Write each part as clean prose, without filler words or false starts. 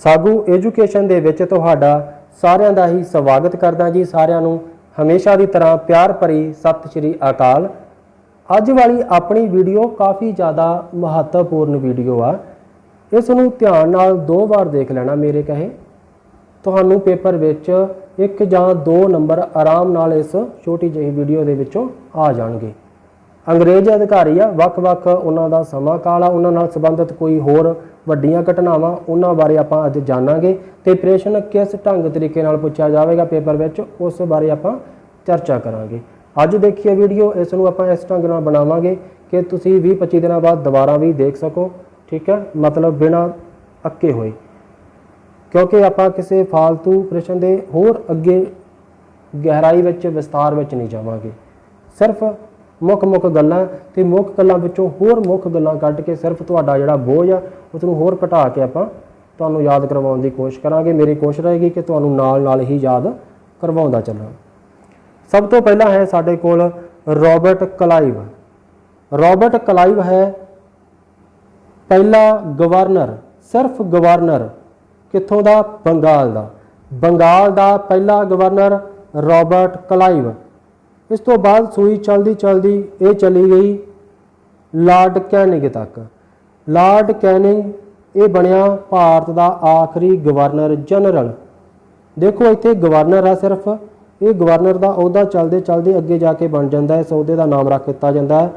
सागू education दे विच तुहाडा सारिਆਂ ਦਾ ही स्वागत करदा जी। सारिਆਂ ਨੂੰ हमेशा की तरह प्यार भरी सत श्री अकाल। अज वाली अपनी वीडियो काफ़ी ज़्यादा महत्वपूर्ण वीडियो आ। इस नूं ध्यान नाल 2 बार देख लेना। मेरे कहे तुहानूं पेपर विच 1 जां 2 नंबर आराम नाल इस छोटी जी वीडियो दे विचों आ जाणगे। अंग्रेज अधिकारी आ, वख-वख उन्हां दा समां काल आ, उन्हां नाल संबंधित कोई होर वड्डियां घटनावां उन्हां बारे आपां अज जाणांगे ते प्रश्न किस ढंग तरीके नाल पुछया जावेगा पेपर विच उस बारे आपां चर्चा करांगे। अज देखिए वीडियो, इस नूं आपां इस ढंग नाल बनावांगे कि तुसीं 20-25 दिनां बाद दोबारा भी देख सको। ठीक है, मतलब बिना अक्के होए, क्योंकि आपां किसी फालतू प्रश्न दे होर अगे गहराई विच विस्तार विच नहीं जावांगे। सिर्फ मुख गल्लां ते मुख गल्लां विचों होर मुख गल्लां कढ के सिर्फ तुहाडा जिहड़ा बोझ आ उसनूं होर घटा के आपां तुहानूं याद करवाउण दी कोशिश करांगे। मेरी कोशिश रहेगी कि तुहानूं नाल नाल ही याद करवाउंदा चलां। सब तो पहला है साडे कोल रॉबर्ट क्लाइव। रॉबर्ट क्लाइव है पहला गवर्नर, सिर्फ गवर्नर कित्थों दा? बंगाल दा। बंगाल दा पहला गवर्नर रॉबर्ट क्लाइव। इस तो बाद सूई चलदी चलदी ये चली गई लॉर्ड कैनिंग तक। लॉर्ड कैनिंग ये बनया भारत का आखिरी गवर्नर जनरल। देखो इत्थे गवर्नर है सिर्फ, ये गवर्नर का अहुदा चलते चलते अगे जाके बन जाता है, इस अहुदे का नाम रख दिता जाता है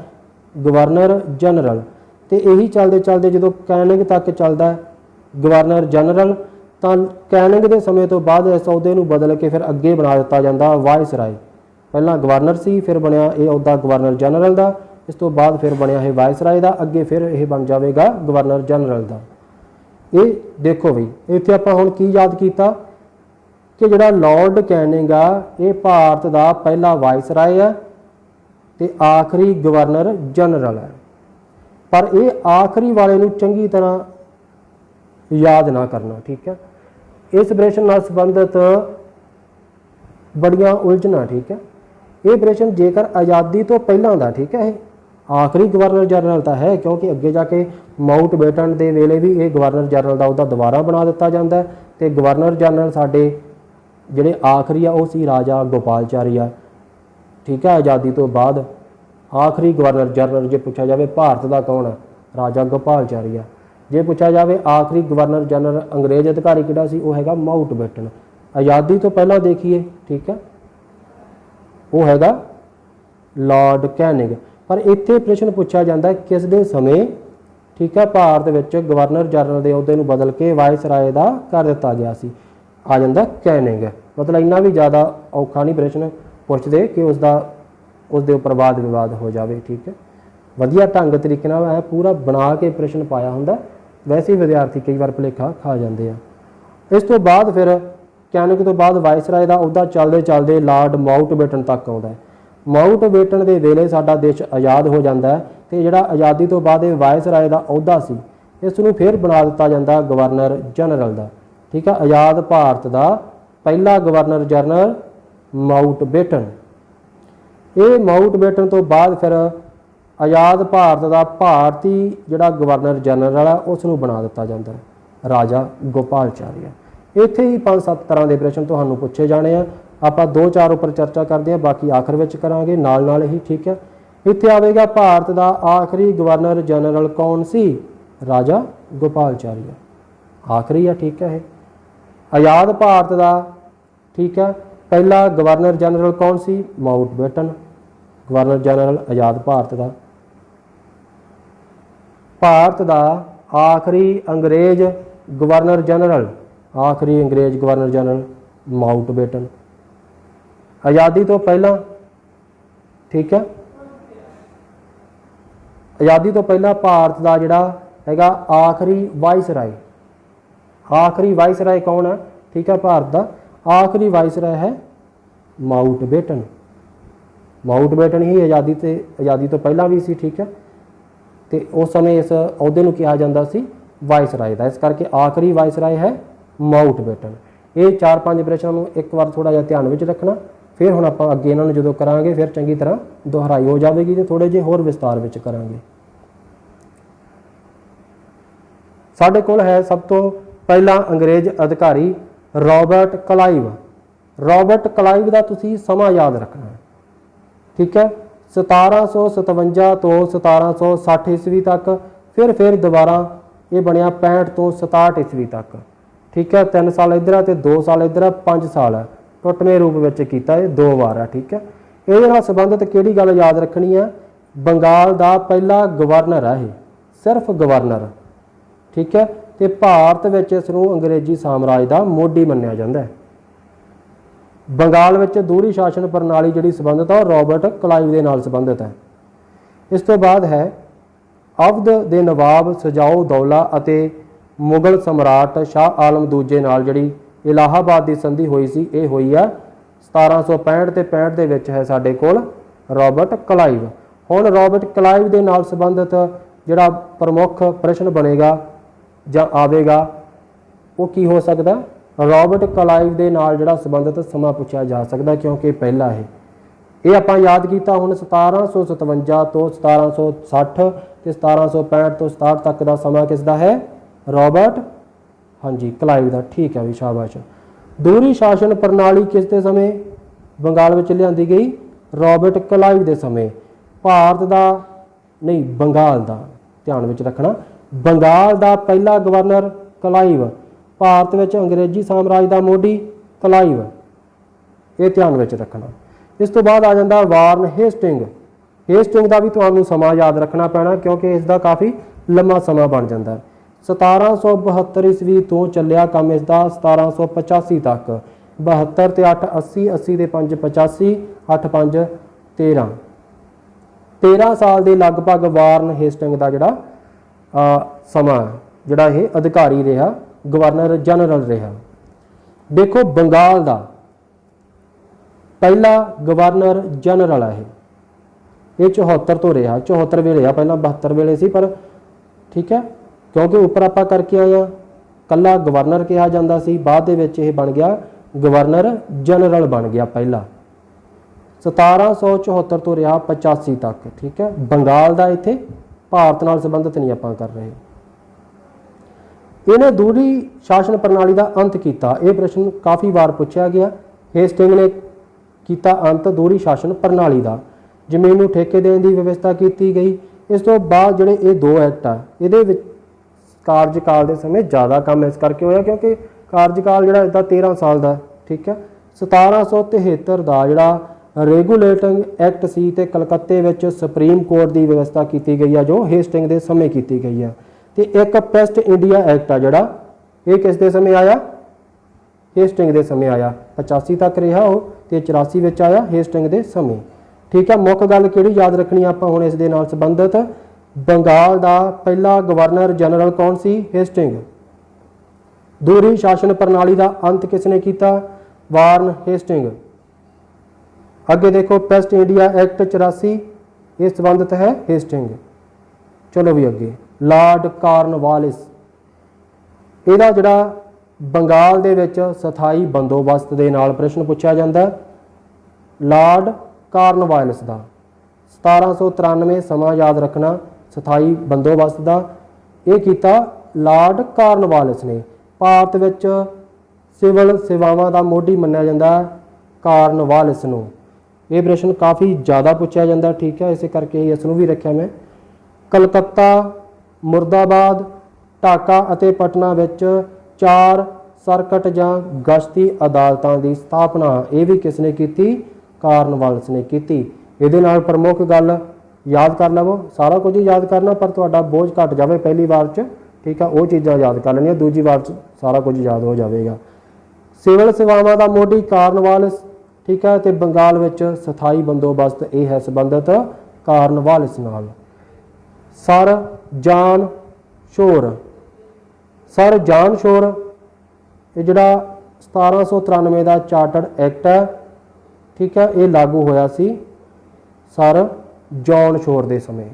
गवर्नर जनरल। तो यही चलते चलते जो कैनिंग तक चलता है गवर्नर जनरल, तो कैनिंग के समय तो बाद इस अहुदे नूं बदल के फिर अगे बना दिता जाता वाइसराय। पहला गवर्नर सी, फिर बनया ये अहुदा गवर्नर जनरल का, इस तो बाद फिर बनया है वाइसराय का, अगे फिर यह बन जाएगा गवर्नर जनरल का। ये देखो बई इत्थे आपां हुण की याद किया कि जिहड़ा लॉर्ड कैनिंग आ ये भारत का पहला वाइसराय है ते आखिरी गवर्नर जनरल है। पर ये आखिरी वाले नूं चंगी तरह याद ना करना। ठीक है, इस प्रश्न नाल संबंधित बड़ियां उलझना। ठीक है, ये प्रश्न जेकर आज़ादी तो पहलों का, ठीक है, आखिरी गवर्नर जनरल तो है क्योंकि अगे जाके माउंटबेटन के वेले भी ये गवर्नर जनरल का उहदा दोबारा बना दिता जाता है। तो गवर्नर जनरल साडे जिहड़े आखिरी आ वो सी राजा गोपालचारी। ठीक है, आज़ादी तो बाद आखिरी गवर्नर जनरल जे पूछा जाए भारत का कौन है? राजा गोपालचारी। जे पूछा जाए आखिरी गवर्नर जनरल अंग्रेज अधिकारी किहड़ा सी? वो हैगा माउंटबेटन। आज़ादी तो पहला देखिए, ठीक है, वो हैगा लॉर्ड कैनिंग। पर इत्थे प्रश्न पूछा जाता है किस दे समय, ठीक है, भारत विच गवर्नर जनरल के अहुदे नूं बदल के वाइसराय दा कर दिता गया सी। आ जांदा कैनिंग। मतलब इन्ना भी ज़्यादा औखा नहीं प्रश्न पुछदे कि उसदे उपर वाद विवाद हो जाए। ठीक है, वधिया ढंग तरीके नाल है पूरा बना के प्रश्न पाया हुंदा। वैसे ही विद्यार्थी कई बार भुलेखा खा जाते हैं। इस तो बाद फिर कैनिंग तो बाद वाइसराय का अहुदा चलते चलते लॉर्ड माउंटबेटन तक आता है। माउंटबेटन के वेले साडा देश आज़ाद हो जाता है तो जिहड़ा आज़ादी तो बाद वाइसराय का अहुदा सी इसनूं फिर बना दिता जाता गवर्नर जनरल का। ठीक है, आज़ाद भारत का पहला गवर्नर जनरल माउंटबेटन। ये माउंटबेटन तो बाद फिर आज़ाद भारत का भारती जिहड़ा गवर्नर जनरल है उसनूं बना दिता जाता है राजा गोपालचारी। इत्थे ही 5-7 तरह के प्रश्न तुहानूं पूछे जाने आ। आपां 2-4 उपर चर्चा करते हैं, बाकी आखिर विच करांगे नाल नाल ही। ठीक है, इत्थे आवेगा भारत का आखिरी गवर्नर जनरल कौन सी? राजा गोपालचारी आखिरी है। ठीक है, आज़ाद भारत का, ठीक है, पहला गवर्नर जनरल कौन सी? माउंटबेटन गवर्नर जनरल आज़ाद भारत का। भारत का आखिरी अंग्रेज गवर्नर जनरल, आखिरी अंग्रेज गवर्नर जनरल माउंटबेटन। आज़ादी तो पहला, ठीक है, आज़ादी तो पहला भारत का जिहड़ा हैगा आखिरी वाइसराय। आखिरी वाइसराय कौन है? ठीक है, भारत का आखिरी वाइसराय है माउंटबेटन। माउंटबेटन ही आज़ादी तो पहला भी सी। ठीक है, तो उस समय इस अहुदे नूं कहा जाता सी वाइसराय का, इस करके आखिरी वाइसराय है माउंटबेटन। ये 4-5 प्रश्नों एक बार थोड़ा जिहा ध्यान में रखना। फिर हुण आपां अगे इन्हां नूं जदों करांगे फिर चंगी तरह दोहराई हो जाएगी तो थोड़े जे होर विस्तार विच करांगे। साडे कोल है सब तो पहला अंग्रेज अधिकारी रॉबर्ट क्लाइव। रॉबर्ट क्लाइव का तुसी समा याद रखना है, ठीक है। 1757 तो 1760 ईस्वी तक, फिर दोबारा ये बनया 65 तो 67 ईस्वी तक, ठीक है। 3 साल इधर है 2 साल इधर है, 5 साल है, टुटवें रूप में किया ये 2 बार है, ठीक है। ये संबंधित किहड़ी गल याद रखनी है, बंगाल का पहला गवर्नर है, सिर्फ गवर्नर, ठीक है। तो भारत में इसनूं अंग्रेजी साम्राज का मोढी मन्निया जाता है। बंगाल में दूहरी शासन प्रणाली जिहड़ी संबंधित है रॉबर्ट क्लाइव के नाल संबंधित है। इस तो बाद है अवध के नवाब सजाउद्दौला अते मुगल सम्राट शाह आलम दूजे नाल जिहड़ी इलाहाबाद की संधि हुई सी, ये हुई है 1765 ते 65 दे विच है साडे कोल रॉबर्ट क्लाइव। हुण रॉबर्ट क्लाइव के नाल संबंधित जिहड़ा प्रमुख प्रश्न बनेगा जां आवेगा वो की हो सकता, रॉबर्ट क्लाइव के नाल जिहड़ा संबंधित समा पूछा जा सकता, क्योंकि पहला है ये आपां याद किया हुण 1757 तो 1760 ते 1765 तो 67 तक का समा किसका है, रॉबर्ट, हाँ जी, क्लाइव का, ठीक है भी, शाबाश। दूहरी शासन प्रणाली किस दे समय बंगाल में लिआंदी गई, रॉबर्ट क्लाइव के समय। भारत का नहीं, बंगाल का ध्यान में रखना, बंगाल का पहला गवर्नर क्लाइव, भारत में अंग्रेजी साम्राज का मोढी क्लाइव, ये ध्यान में रखना। इस तो बाद आ जाता वार्न हेस्टिंग। हेस्टिंग का भी तुहानूं समा याद रखना पैना, क्योंकि इसका काफ़ी लंबा समा बन जाता है। 1772 ईस्वी तो चलिया काम इसका 1785 तक, 72 ते 8 80, 80 ते 5 85, 8 5 13, 13 साल के लगभग वार्न हेस्टिंग का जिहड़ा समा जिहड़ा ये अधिकारी रहा, गवर्नर जनरल रहा। देखो बंगाल का पहला गवर्नर जनरल है ये 74 तो रहा, 74 वे रहा, पहला 72 वेले सी, पर ठीक है, क्योंकि उपर आप करके आए हैं कला गवर्नर कहा जाता सी, बाद दे विच ये बन गया गवर्नर जनरल बन गया पहला। 1774 तो रहा 85 तक, ठीक है। बंगाल का इत्थे भारत नाल संबंधित नहीं आपां कर रहे। इन्हें दूहरी शासन प्रणाली का अंत किया, यह प्रश्न काफ़ी बार पूछा गया। हेस्टिंग ने किया अंत दूहरी शासन प्रणाली का, जमीन नूं ठेके देने की व्यवस्था की गई। इस तो बाद जिहड़े ये 2 एक्ट आ, ये कार्यकाल के समय ज़्यादा काम इस करके होया, क्योंकि कार्यकाल जिहड़ा इसदा 13 साल का, ठीक है। 1773 का जिहड़ा रेगूलेटिंग एक्ट सी ते कलकत्ते विच सुप्रीम कोर्ट की व्यवस्था की गई है, जो हेस्टिंग के समय की गई है। तो एक पेस्ट इंडिया एक्ट आ जिहड़ा ये किस दे समय आया, हेस्टिंग के समय आया, 85 तक रहा वो, तो 84 विच आया हेस्टिंग के समय, ठीक है। मुख्य गल किहड़ी याद रखनी आपां हुण इस दे नाल संबंधित, बंगाल का पहला गवर्नर जनरल कौन सी, हेस्टिंग। दूहरी शासन प्रणाली का अंत किसने किया, वार्न हेस्टिंग। अगे देखो पेस्ट इंडिया एक्ट 84, ये संबंधित है हेस्टिंग। चलो भी अगे लॉर्ड कॉर्नवालिस, इहदा जिहड़ा बंगाल दे विच स्थाई बंदोबस्त दे नाल प्रश्न पूछा जाता है, लॉर्ड कॉर्नवालिस का 1793 समा याद रखना, स्थाई बंदोबस्त का ये किया लॉर्ड कॉर्नवालिस ने। भारत विच सिविल सेवावां का मोढी मन्निया जाता है कॉर्नवालिस नूं। ये प्रश्न काफ़ी ज़्यादा पूछा जाता, ठीक है, इस करके ही इसनूं भी रखिया मैं। कलकत्ता, मुर्दाबाद, ढाका अते पटना विच 4 सर्कट जां गश्ती अदालतां की स्थापना ये भी किसने की, कॉर्नवालिस ने की। इहदे नाल प्रमुख गल याद कर लवो, सारा कुछ ही याद करना, पर तुहाडा बोझ घट जाए पहली बार च, ठीक है, वो चीज़ां याद कर लैनियां, दूजी बार च सारा कुछ याद हो जाएगा। सिविल सेवावां दा मोढी कॉर्नवालिस, ठीक है, तो बंगाल विच स्थाई बंदोबस्त ये है संबंधित कॉर्नवालिस नाल। Sir John Shore, sir John Shore ये जिहड़ा 1793 का चार्टर्ड एक्ट है, ठीक है, ये लागू होया सी सर जॉन शोर के समय,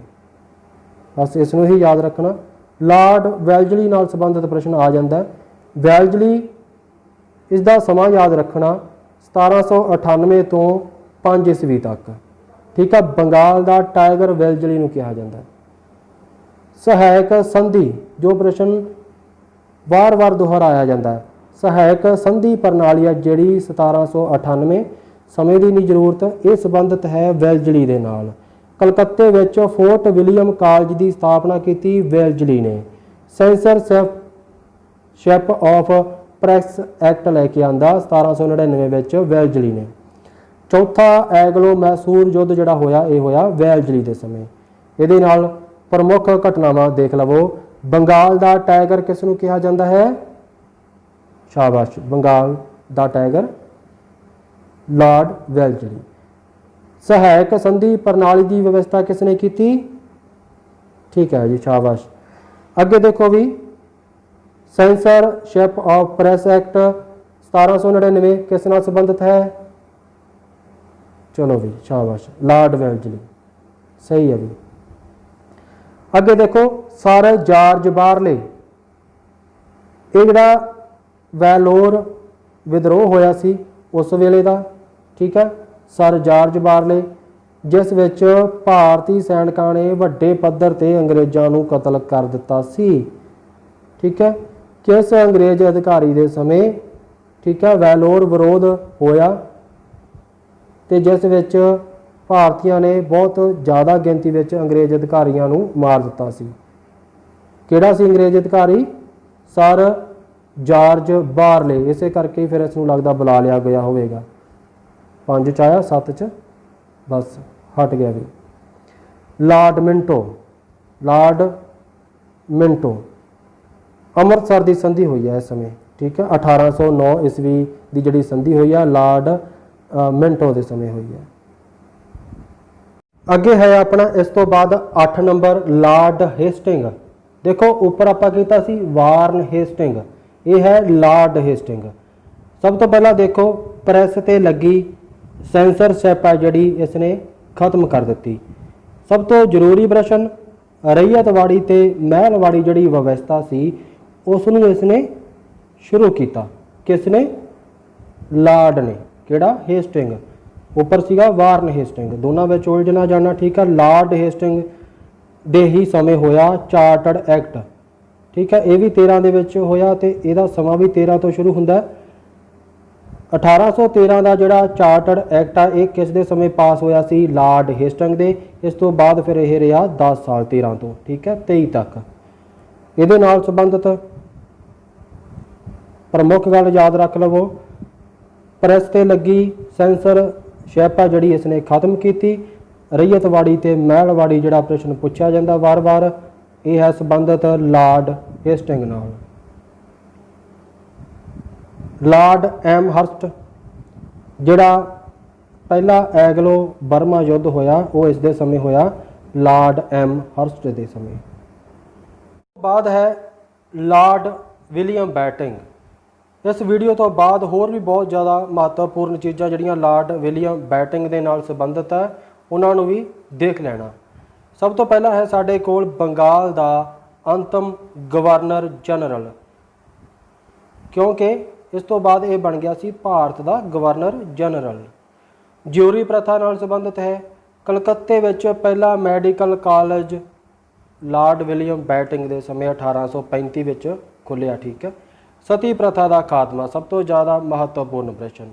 बस इसनूं ही याद रखना। लॉर्ड वेल्जली नाल संबंधित प्रश्न आ जाता है। वेल्जली इसका समा याद रखना 1798 तो 5 ईस्वी तक, ठीक है। बंगाल का टाइगर वेल्जली नूं कहा जाता है। सहायक संधि जो प्रश्न ਵਾਰ ਵਾਰ ਦੁਹਰਾਇਆ ਜਾਂਦਾ ਹੈ। ਸਹਾਇਕ ਸੰਧੀ ਪ੍ਰਣਾਲੀ ਹੈ ਜਿਹੜੀ 1798 ਸਮੇਂ ਦੀ ਨਹੀਂ ਜ਼ਰੂਰਤ, ਇਹ ਸੰਬੰਧਿਤ ਹੈ ਵੈਲਜ਼ਲੀ ਦੇ ਨਾਲ। ਕਲਕੱਤੇ ਵਿੱਚ ਫੋਰਟ ਵਿਲੀਅਮ ਕਾਲਜ ਦੀ ਸਥਾਪਨਾ ਕੀਤੀ ਵੈਲਜ਼ਲੀ ਨੇ। ਸੈਂਸਰਸ਼ਿਪ ਆਫ ਪ੍ਰੈਸ ਐਕਟ ਲੈ ਕੇ ਆਂਦਾ 1799 ਵਿੱਚ ਵੈਲਜ਼ਲੀ ਨੇ। ਚੌਥਾ ਐਂਗਲੋ ਮੈਸੂਰ ਯੁੱਧ ਜਿਹੜਾ ਹੋਇਆ ਇਹ ਹੋਇਆ ਵੈਲਜ਼ਲੀ ਦੇ ਸਮੇਂ। ਇਹਦੇ ਨਾਲ ਪ੍ਰਮੁੱਖ ਘਟਨਾਵਾਂ ਦੇਖ ਲਵੋ। ਬੰਗਾਲ ਦਾ ਟਾਈਗਰ ਕਿਸ ਨੂੰ ਕਿਹਾ ਜਾਂਦਾ ਹੈ? ਸ਼ਾਬਾਸ਼, ਬੰਗਾਲ ਦਾ ਟਾਈਗਰ ਲਾਰਡ ਵੈਲਜ਼ਲੀ। ਸਹਾਇਕ ਸੰਧੀ ਪ੍ਰਣਾਲੀ ਦੀ ਵਿਵਸਥਾ ਕਿਸ ਨੇ ਕੀਤੀ? ਠੀਕ ਹੈ ਜੀ, ਸ਼ਾਬਾਸ਼। ਅੱਗੇ ਦੇਖੋ ਵੀ ਸੈਂਸਰਸ਼ਿਪ ਆਫ ਪ੍ਰੈਸ ਐਕਟ 1799 ਕਿਸ ਨਾਲ ਸੰਬੰਧਿਤ ਹੈ? ਚਲੋ ਵੀ ਸ਼ਾਬਾਸ਼, ਲਾਰਡ ਵੈਲਜ਼ਲੀ, ਸਹੀ ਹੈ ਵੀ। ਅੱਗੇ ਦੇਖੋ ਸਰ ਜਾਰਜ ਬਾਰਲੇ, ਇਹ ਜਿਹੜਾ ਵੈਲੋਰ ਵਿਦਰੋਹ ਹੋਇਆ ਸੀ ਉਸ ਵੇਲੇ ਦਾ, ਠੀਕ ਹੈ, ਸਰ ਜਾਰਜ ਬਾਰਲੇ, ਜਿਸ ਵਿੱਚ ਭਾਰਤੀ ਸੈਨਿਕਾਂ ਨੇ ਵੱਡੇ ਪੱਧਰ ਤੇ ਅੰਗਰੇਜ਼ਾਂ ਨੂੰ ਕਤਲ ਕਰ ਦਿੱਤਾ ਸੀ। ਠੀਕ ਹੈ, ਕਿਸ ਅੰਗਰੇਜ਼ ਅਧਿਕਾਰੀ ਦੇ ਸਮੇਂ, ਠੀਕ ਹੈ, ਵੈਲੋਰ ਵਿਰੋਧ ਹੋਇਆ ਤੇ ਜਿਸ ਵਿੱਚ ਭਾਰਤੀਆਂ ਨੇ ਬਹੁਤ ਜ਼ਿਆਦਾ ਗਿਣਤੀ ਵਿੱਚ ਅੰਗਰੇਜ਼ ਅਧਿਕਾਰੀਆਂ ਨੂੰ ਮਾਰ ਦਿੱਤਾ ਸੀ। ਕਿਹੜਾ ਸੀ ਅੰਗਰੇਜ਼ ਅਧਿਕਾਰੀ? ਸਰ ਜਾਰਜ ਬਾਰਲੇ। ਇਸੇ ਕਰਕੇ ਫਿਰ ਇਸ ਨੂੰ ਲੱਗਦਾ ਬੁਲਾ ਲਿਆ ਗਿਆ ਹੋਵੇਗਾ। 5 'ਚ ਆਇਆ, 7 'ਚ ਬਸ ਹਟ ਗਿਆ ਵੀ। ਲਾਰਡ ਮਿੰਟੋ, ਲਾਰਡ ਮਿੰਟੋ, ਅੰਮ੍ਰਿਤਸਰ ਦੀ ਸੰਧੀ ਹੋਈ ਹੈ ਇਸ ਸਮੇਂ, ਠੀਕ ਹੈ, 1809 ਈਸਵੀ ਦੀ ਜਿਹੜੀ ਸੰਧੀ ਹੋਈ ਹੈ ਲਾਰਡ ਮਿੰਟੋ ਦੇ ਸਮੇਂ ਹੋਈ ਹੈ। ਅੱਗੇ ਹੈ ਆਪਣਾ ਇਸ ਤੋਂ ਬਾਅਦ 8 ਨੰਬਰ ਲਾਰਡ ਹੇਸਟਿੰਗ। ਦੇਖੋ ਉੱਪਰ ਆਪਾਂ ਕੀਤਾ ਸੀ ਵਾਰਨ ਹੇਸਟਿੰਗ, ਇਹ ਹੈ ਲਾਰਡ ਹੇਸਟਿੰਗ। ਸਭ ਤੋਂ ਪਹਿਲਾਂ ਦੇਖੋ ਪ੍ਰੈਸ ਤੇ ਲੱਗੀ ਸੈਂਸਰਸ਼ਿਪ ਹੈ ਜਿਹੜੀ ਇਸਨੇ ਖਤਮ ਕਰ ਦਿੱਤੀ। ਸਭ ਤੋਂ ਜ਼ਰੂਰੀ ਪ੍ਰਸ਼ਨ, ਰਈਅਤਵਾੜੀ ਤੇ ਮਹਿਲਵਾੜੀ ਜਿਹੜੀ ਵਿਵਸਥਾ ਸੀ ਉਸ ਨੂੰ ਇਸਨੇ ਸ਼ੁਰੂ ਕੀਤਾ। ਕਿਸ ਨੇ? ਲਾਰਡ ਨੇ। ਕਿਹੜਾ? ਹੇਸਟਿੰਗ। ਉੱਪਰ ਸੀਗਾ ਵਾਰਨ ਹੇਸਟਿੰਗ, ਦੋਨਾਂ ਵਿੱਚ ਉਲਝ ਨਾ ਜਾਣਾ, ਠੀਕ ਹੈ। ਲਾਰਡ ਹੇਸਟਿੰਗ ਦੇ ਹੀ ਸਮੇਂ ਹੋਇਆ ਚਾਰਟਰਡ ਐਕਟ, ਠੀਕ ਹੈ, ਇਹ ਵੀ 13 ਦੇ ਵਿੱਚ ਹੋਇਆ ਤੇ ਇਹਦਾ ਸਮਾਂ ਵੀ 13 ਤੋਂ ਸ਼ੁਰੂ ਹੁੰਦਾ। 1813 ਦਾ ਜਿਹੜਾ ਚਾਰਟਰਡ ਐਕਟ ਆ ਇਹ ਕਿਸ ਦੇ ਸਮੇਂ ਪਾਸ ਹੋਇਆ ਸੀ? ਲਾਰਡ ਹੇਸਟਿੰਗ ਦੇ। ਇਸ ਤੋਂ ਬਾਅਦ ਫਿਰ ਇਹ ਰਿਹਾ 10 ਸਾਲ, 13 ਤੋਂ, ਠੀਕ ਹੈ, 23 ਤੱਕ। ਇਹਦੇ ਨਾਲ ਸੰਬੰਧਿਤ ਪ੍ਰਮੁੱਖ ਗੱਲ ਯਾਦ ਰੱਖ ਲਵੋ, ਪ੍ਰੈਸ ਤੇ ਲੱਗੀ ਸੈਂਸਰਸ਼ਿਪ ਆ ਜਿਹੜੀ ਇਸਨੇ ਖਤਮ ਕੀਤੀ। ਰਈਅਤਵਾੜੀ ਤੇ ਮਹਿਲਵਾੜੀ ਜਿਹੜਾ ਪ੍ਰਸ਼ਨ ਪੁੱਛਿਆ ਜਾਂਦਾ ਵਾਰ-ਵਾਰ, ਇਹ ਹੈ ਸੰਬੰਧਿਤ ਲਾਰਡ ਹੇਸਟਿੰਗ ਨਾਲ। ਲਾਰਡ ਐਮਹਰਸਟ, ਜਿਹੜਾ ਪਹਿਲਾ ਐਂਗਲੋ ਬਰਮਾ ਯੁੱਧ ਹੋਇਆ ਉਹ ਇਸ ਦੇ ਸਮੇਂ ਹੋਇਆ ਲਾਰਡ ਐਮਹਰਸਟ ਦੇ ਸਮੇਂ। ਬਾਅਦ ਹੈ ਲਾਰਡ ਵਿਲੀਅਮ ਬੈਟਿੰਗ। ਇਸ ਵੀਡੀਓ ਤੋਂ ਬਾਅਦ ਹੋਰ ਵੀ ਬਹੁਤ ਜ਼ਿਆਦਾ ਮਹੱਤਵਪੂਰਨ ਚੀਜ਼ਾਂ ਜਿਹੜੀਆਂ ਲਾਰਡ ਵਿਲੀਅਮ ਬੈਟਿੰਗ ਦੇ ਨਾਲ ਸੰਬੰਧਿਤ ਹੈ ਉਹਨਾਂ ਨੂੰ ਵੀ ਦੇਖ ਲੈਣਾ। ਸਭ ਤੋਂ ਪਹਿਲਾਂ ਹੈ ਸਾਡੇ ਕੋਲ ਬੰਗਾਲ ਦਾ ਅੰਤਮ ਗਵਰਨਰ ਜਨਰਲ, ਕਿਉਂਕਿ ਇਸ ਤੋਂ ਬਾਅਦ ਇਹ ਬਣ ਗਿਆ ਸੀ ਭਾਰਤ ਦਾ ਗਵਰਨਰ ਜਨਰਲ। ਜਿਊਰੀ ਪ੍ਰਥਾ ਨਾਲ ਸੰਬੰਧਿਤ ਹੈ। ਕਲਕੱਤੇ ਵਿੱਚ ਪਹਿਲਾ medical college Lord William batting ਦੇ ਸਮੇਂ 1835 ਵਿੱਚ ਖੁੱਲ੍ਹਿਆ, ਠੀਕ ਹੈ। ਸਤੀ ਪ੍ਰਥਾ ਦਾ ਖਾਤਮਾ, ਸਭ ਤੋਂ ਜ਼ਿਆਦਾ ਮਹੱਤਵਪੂਰਨ ਪ੍ਰਸ਼ਨ।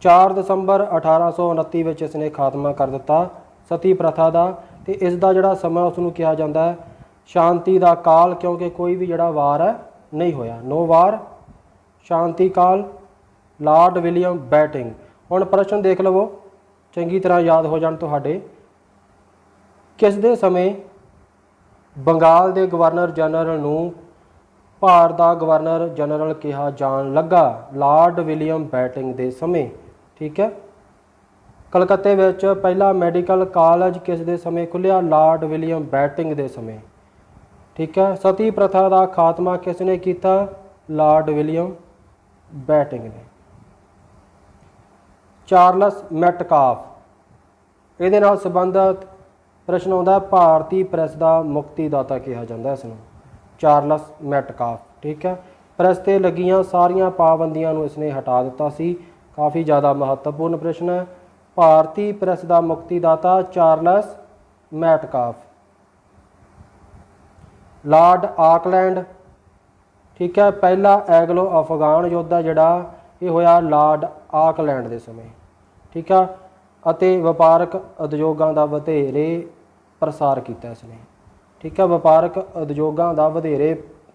4 ਦਸੰਬਰ 1829 ਵਿੱਚ ਇਸਨੇ ਖਾਤਮਾ ਕਰ ਦਿੱਤਾ ਸਤੀ ਪ੍ਰਥਾ ਦਾ, ਤੇ ਇਸ ਦਾ ਜਿਹੜਾ ਸਮਾਂ ਉਸ ਨੂੰ ਕਿਹਾ ਜਾਂਦਾ ਹੈ ਸ਼ਾਂਤੀ ਦਾ ਕਾਲ, ਕਿਉਂਕਿ ਕੋਈ ਵੀ ਜਿਹੜਾ ਵਾਰ ਹੈ ਨਹੀਂ ਹੋਇਆ, ਨੋ ਵਾਰ, ਸ਼ਾਂਤੀ ਕਾਲ, ਲਾਰਡ ਵਿਲੀਅਮ ਬੈਟਿੰਗ। ਹੁਣ ਪ੍ਰਸ਼ਨ ਦੇਖ ਲਵੋ, ਚੰਗੀ ਤਰ੍ਹਾਂ ਯਾਦ ਹੋ ਜਾਣ ਤੁਹਾਡੇ। ਕਿਸ ਦੇ ਸਮੇਂ ਬੰਗਾਲ ਦੇ ਗਵਰਨਰ ਜਨਰਲ ਨੂੰ ਭਾਰਤ ਦਾ ਗਵਰਨਰ ਜਨਰਲ ਕਿਹਾ ਜਾਣ ਲੱਗਾ? ਲਾਰਡ ਵਿਲੀਅਮ ਬੈਟਿੰਗ ਦੇ ਸਮੇਂ, ਠੀਕ ਹੈ। ਕਲਕੱਤੇ ਵਿੱਚ ਪਹਿਲਾ ਮੈਡੀਕਲ ਕਾਲਜ ਕਿਸ ਦੇ ਸਮੇਂ ਖੁੱਲ੍ਹਿਆ? ਲਾਰਡ ਵਿਲੀਅਮ ਬੈਟਿੰਗ ਦੇ ਸਮੇਂ, ਠੀਕ ਹੈ। ਸਤੀ ਪ੍ਰਥਾ ਦਾ ਖਾਤਮਾ ਕਿਸ ਨੇ ਕੀਤਾ? ਲਾਰਡ ਵਿਲੀਅਮ ਬੈਟਿੰਗ ਨੇ। ਚਾਰਲਸ ਮੈਟਕਾਫ, ਇਹਦੇ ਨਾਲ ਸੰਬੰਧਿਤ ਪ੍ਰਸ਼ਨ ਆਉਂਦਾ, ਭਾਰਤੀ ਪ੍ਰੈਸ ਦਾ ਮੁਕਤੀਦਾਤਾ ਕਿਹਾ ਜਾਂਦਾ ਇਸ ਨੂੰ, ਚਾਰਲਸ ਮੈਟਕਾਫ, ਠੀਕ ਹੈ। ਪ੍ਰੈਸ ਤੇ ਲੱਗੀਆਂ ਸਾਰੀਆਂ ਪਾਬੰਦੀਆਂ ਨੂੰ ਇਸਨੇ ਹਟਾ ਦਿੱਤਾ ਸੀ। ਕਾਫੀ ਜ਼ਿਆਦਾ ਮਹੱਤਵਪੂਰਨ ਪ੍ਰਸ਼ਨ ਹੈ। ਭਾਰਤੀ ਪ੍ਰੈਸ ਦਾ ਮੁਕਤੀਦਾਤਾ ਚਾਰਲਸ ਮੈਟਕਾਫ। ਲਾਰਡ ਆਕਲੈਂਡ, ठीक है। पहला एंगलो अफगान योद्धा जिहड़ा ये होया लॉर्ड आकलैंड के समय, ठीक है। ਅਤੇ ਵਪਾਰਕ ਉਦਯੋਗਾਂ ਦਾ ਵਧੇਰੇ ਪ੍ਰਸਾਰ ਕੀਤਾ ਇਸਨੇ, ਠੀਕ ਹੈ। ਵਪਾਰਕ ਉਦਯੋਗਾਂ ਦਾ ਵਧੇਰੇ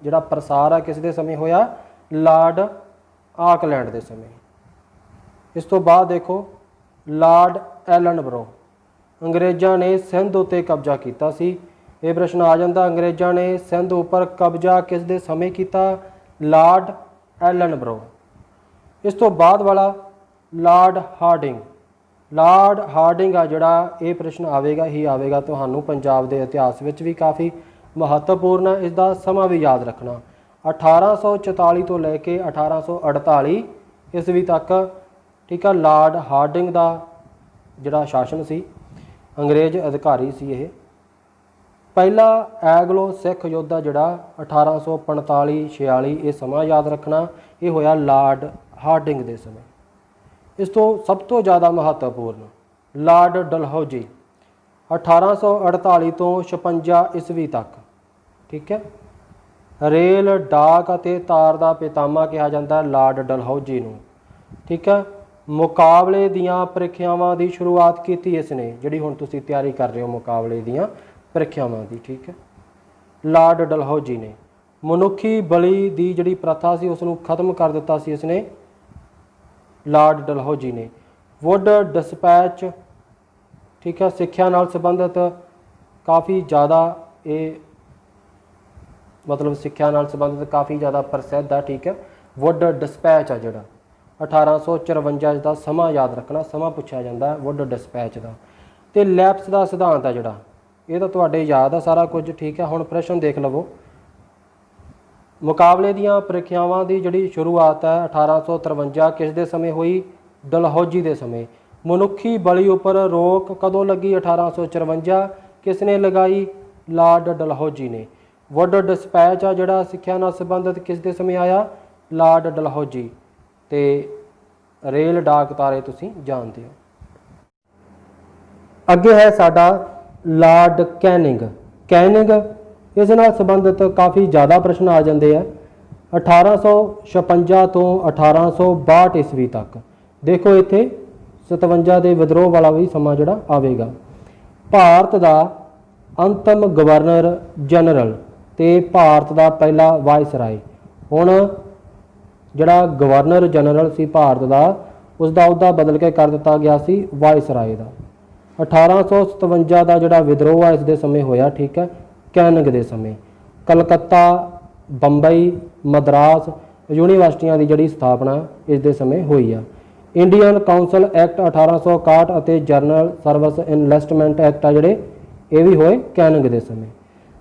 ਜਿਹੜਾ ਪ੍ਰਸਾਰ ਆ ਕਿਸ ਦੇ ਸਮੇਂ ਹੋਇਆ? ਲਾਰਡ ਆਕਲੈਂਡ ਦੇ ਸਮੇਂ। ਇਸ ਤੋਂ ਬਾਅਦ ਦੇਖੋ ਲਾਰਡ ਐਲਨਬਰੋ, ਅੰਗਰੇਜ਼ਾਂ ਨੇ ਸਿੰਧ ਉੱਤੇ ਕਬਜ਼ਾ ਕੀਤਾ ਸੀ। ਇਹ ਪ੍ਰਸ਼ਨ ਆ ਜਾਂਦਾ, ਅੰਗਰੇਜ਼ਾਂ ਨੇ ਸਿੰਧ ਉੱਪਰ ਕਬਜ਼ਾ ਕਿਸ ਦੇ ਸਮੇਂ ਕੀਤਾ? ਲਾਰਡ ਐਲਨਬਰੋ। ਇਸ ਤੋਂ ਬਾਅਦ ਵਾਲਾ ਲਾਰਡ ਹਾਰਡਿੰਗ। ਲਾਰਡ ਹਾਰਡਿੰਗ ਆ ਜਿਹੜਾ, ਇਹ ਪ੍ਰਸ਼ਨ ਆਵੇਗਾ ਹੀ ਆਵੇਗਾ ਤੁਹਾਨੂੰ ਪੰਜਾਬ ਦੇ ਇਤਿਹਾਸ ਵਿੱਚ ਵੀ ਕਾਫੀ ਮਹੱਤਵਪੂਰਨ ਹੈ। ਇਸ ਦਾ ਸਮਾਂ ਵੀ ਯਾਦ ਰੱਖਣਾ, 1844 ਤੋਂ ਲੈ ਕੇ 1848 ਈਸਵੀ ਤੱਕ, ਠੀਕ ਆ। ਲਾਰਡ ਹਾਰਡਿੰਗ ਦਾ ਜਿਹੜਾ ਸ਼ਾਸਨ ਸੀ, ਅੰਗਰੇਜ਼ ਅਧਿਕਾਰੀ ਸੀ ਇਹ। ਪਹਿਲਾ ਐਂਗਲੋ ਸਿੱਖ ਯੋਧਾ ਜਿਹੜਾ 1845-46, ਇਹ ਸਮਾਂ ਯਾਦ ਰੱਖਣਾ, ਇਹ ਹੋਇਆ ਲਾਰਡ ਹਾਰਡਿੰਗ ਦੇ ਸਮੇਂ। ਇਸ ਤੋਂ ਸਭ ਤੋਂ ਜ਼ਿਆਦਾ ਮਹੱਤਵਪੂਰਨ ਲਾਰਡ ਡਲਹੌਜੀ, 1848 ਤੋਂ 56 ਈਸਵੀ ਤੱਕ, ਠੀਕ ਹੈ। ਰੇਲ, ਡਾਕ ਅਤੇ ਤਾਰ ਦਾ ਪਿਤਾਮਾ ਕਿਹਾ ਜਾਂਦਾ ਲਾਰਡ ਡਲਹੌਜੀ ਨੂੰ, ਠੀਕ ਹੈ। ਮੁਕਾਬਲੇ ਦੀਆਂ ਪ੍ਰੀਖਿਆਵਾਂ ਦੀ ਸ਼ੁਰੂਆਤ ਕੀਤੀ ਇਸ ਨੇ, ਜਿਹੜੀ ਹੁਣ ਤੁਸੀਂ ਤਿਆਰੀ ਕਰ ਰਹੇ ਹੋ ਮੁਕਾਬਲੇ ਦੀਆਂ ਪ੍ਰੀਖਿਆਵਾਂ ਦੀ, ਠੀਕ ਹੈ, ਲਾਰਡ ਡਲਹੌਜੀ ਨੇ। ਮਨੁੱਖੀ ਬਲੀ ਦੀ ਜਿਹੜੀ ਪ੍ਰਥਾ ਸੀ ਉਸ ਨੂੰ ਖਤਮ ਕਰ ਦਿੱਤਾ ਸੀ ਇਸ ਨੇ, ਲਾਰਡ ਡਲਹੌਜੀ ਨੇ। ਵੁੱਡ ਡਿਸਪੈਚ, ਠੀਕ ਹੈ, ਸਿੱਖਿਆ ਨਾਲ ਸੰਬੰਧਿਤ ਕਾफ़ी ज़्यादा ਇਹ मतलब ਸਿੱਖਿਆ ਨਾਲ ਸੰਬੰਧਿਤ ਕਾफ़ी ज़्यादा ਪ੍ਰਸਿੱਧ ਆ, ਠੀਕ ਹੈ। ਵੁੱਡ ਡਿਸਪੈਚ ਆ ਜਿਹੜਾ 1854 ਦਾ ਸਮਾਂ ਯਾਦ ਰੱਖਣਾ, ਸਮਾਂ ਪੁੱਛਿਆ ਜਾਂਦਾ ਵੁੱਡ ਡਿਸਪੈਚ ਦਾ। ਤੇ ਲੈਪਸ ਦਾ ਸਿਧਾਂਤ ਆ ਜਿਹੜਾ, ਇਹ ਤਾਂ ਤੁਹਾਡੇ ਯਾਦ ਆ ਸਾਰਾ ਕੁਝ, ਠੀਕ ਹੈ। ਹੁਣ ਪ੍ਰਸ਼ਨ ਦੇਖ ਲਵੋ, ਮੁਕਾਬਲੇ ਦੀਆਂ ਪ੍ਰੀਖਿਆਵਾਂ ਦੀ ਜਿਹੜੀ ਸ਼ੁਰੂਆਤ ਹੈ 1853 ਕਿਸ ਦੇ ਸਮੇਂ ਹੋਈ? ਡਲਹੌਜੀ ਦੇ ਸਮੇਂ। ਮਨੁੱਖੀ ਬਲੀ ਉੱਪਰ ਰੋਕ ਕਦੋਂ ਲੱਗੀ? 1854। ਕਿਸ ਨੇ ਲਗਾਈ? ਲਾਰਡ ਡਲਹੌਜੀ ਨੇ। ਵੁੱਡ ਡਿਸਪੈਚ ਆ ਜਿਹੜਾ ਸਿੱਖਿਆ ਨਾਲ ਸੰਬੰਧਿਤ ਕਿਸ ਦੇ ਸਮੇਂ ਆਇਆ? ਲਾਰਡ ਡਲਹੌਜੀ। ਤੇ ਰੇਲ, ਡਾਕ, ਤਾਰੇ ਤੁਸੀਂ ਜਾਣਦੇ ਹੋ। ਅੱਗੇ ਹੈ ਸਾਡਾ ਲਾਰਡ ਕੈਨਿੰਗ। ਕੈਨਿੰਗ, ਇਸ ਨਾਲ ਸੰਬੰਧਿਤ ਕਾफ़ी ज़्यादा प्रश्न आ जाते हैं। 1856 ਤੋਂ 1862 ਈਸਵੀ ਤੱਕ। देखो इत्थे 57 ਦੇ ਵਿਦਰੋਹ ਵਾਲਾ ਵੀ ਸਮਾਂ ਜਿਹੜਾ ਆਵੇਗਾ। ਭਾਰਤ ਦਾ ਅੰਤਮ ਗਵਰਨਰ ਜਨਰਲ ਤੇ ਭਾਰਤ ਦਾ ਪਹਿਲਾ ਵਾਇਸਰਾਏ। ਹੁਣ ਜਿਹੜਾ ਗਵਰਨਰ ਜਨਰਲ ਸੀ ਭਾਰਤ ਦਾ, ਉਸ ਦਾ ਅਹੁਦਾ ਬਦਲ ਕੇ ਕਰ ਦਿੱਤਾ ਗਿਆ ਸੀ ਵਾਇਸਰਾਏ ਦਾ। 1857 ਦਾ ਜਿਹੜਾ ਵਿਦਰੋਹ ਆ ਇਸ ਦੇ ਸਮੇਂ ਹੋਇਆ, ਠੀਕ ਹੈ, ਕੈਨਿੰਗ ਦੇ ਸਮੇਂ। ਕਲਕੱਤਾ, ਬੰਬਈ, ਮਦਰਾਸ ਯੂਨੀਵਰਸਿਟੀਆਂ ਦੀ ਜਿਹੜੀ ਸਥਾਪਨਾ ਇਸ ਦੇ ਸਮੇਂ ਹੋਈ ਆ। ਇੰਡੀਅਨ ਕਾਉਂਸਲ ਐਕਟ 1861 ਅਤੇ ਜਰਨਲ ਸਰਵਿਸ ਇਨਵੈਸਟਮੈਂਟ ਐਕਟ ਆ ਜਿਹੜੇ, ਇਹ ਵੀ ਹੋਏ ਕੈਨਿੰਗ ਦੇ ਸਮੇਂ।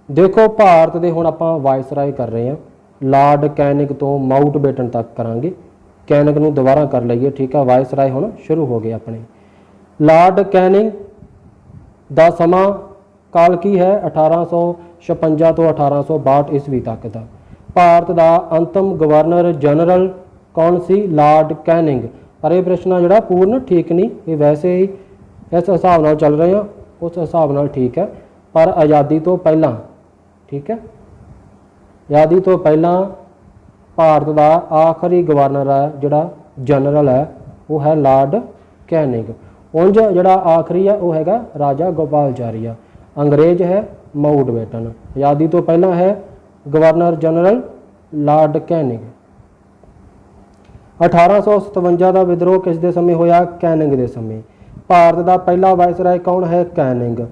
ਦੇਖੋ ਭਾਰਤ ਦੇ ਹੁਣ ਆਪਾਂ ਵਾਇਸਰਾਏ ਕਰ ਰਹੇ ਹਾਂ, ਲਾਰਡ ਕੈਨਿੰਗ ਤੋਂ ਮਾਊਂਟ ਬੇਟਨ ਤੱਕ ਕਰਾਂਗੇ। ਕੈਨਿੰਗ ਨੂੰ ਦੁਬਾਰਾ ਕਰ ਲਈਏ, ਠੀਕ ਆ। ਵਾਇਸਰਾਏ ਹੁਣ ਸ਼ੁਰੂ ਹੋ ਗਏ ਆਪਣੇ। ਲਾਰਡ ਕੈਨਿੰਗ ਦਾ ਸਮਾਂ ਕਾਲ ਕੀ ਹੈ? 1856 ਤੋਂ 1862 ਈਸਵੀ ਤੱਕ ਦਾ। ਭਾਰਤ ਦਾ ਅੰਤਮ ਗਵਰਨਰ ਜਨਰਲ ਕੌਣ ਸੀ? Lord Canning. ਪਰ ਇਹ ਪ੍ਰਸ਼ਨ ਜਿਹੜਾ ਪੂਰਨ ਠੀਕ ਨਹੀਂ, ਇਹ ਵੈਸੇ ਹੀ ਇਸ ਹਿਸਾਬ ਨਾਲ ਚੱਲ ਰਹੇ ਆ, ਉਸ ਹਿਸਾਬ ਨਾਲ ਠੀਕ ਹੈ। ਪਰ ਆਜ਼ਾਦੀ ਤੋਂ ਪਹਿਲਾਂ, ਠੀਕ ਹੈ, ਆਜ਼ਾਦੀ ਤੋਂ ਪਹਿਲਾਂ ਭਾਰਤ ਦਾ ਆਖਰੀ ਗਵਰਨਰ ਹੈ ਜਿਹੜਾ ਜਨਰਲ ਹੈ, ਉਹ ਹੈ ਲਾਰਡ ਕੈਨਿੰਗ। ਉਂਝ ਜਿਹੜਾ ਆਖਰੀ ਆ ਉਹ ਹੈਗਾ ਰਾਜਾ ਗੋਪਾਲਚਾਰੀਆ। अंग्रेज है माउंट बेटन। आज़ादी तो पहला है गवर्नर जनरल लार्ड कैनिंग। 1857 का विद्रोह किस दे समय होया? कैनिंग के समय। भारत का पहला वायसराय कौन है? कैनिंग।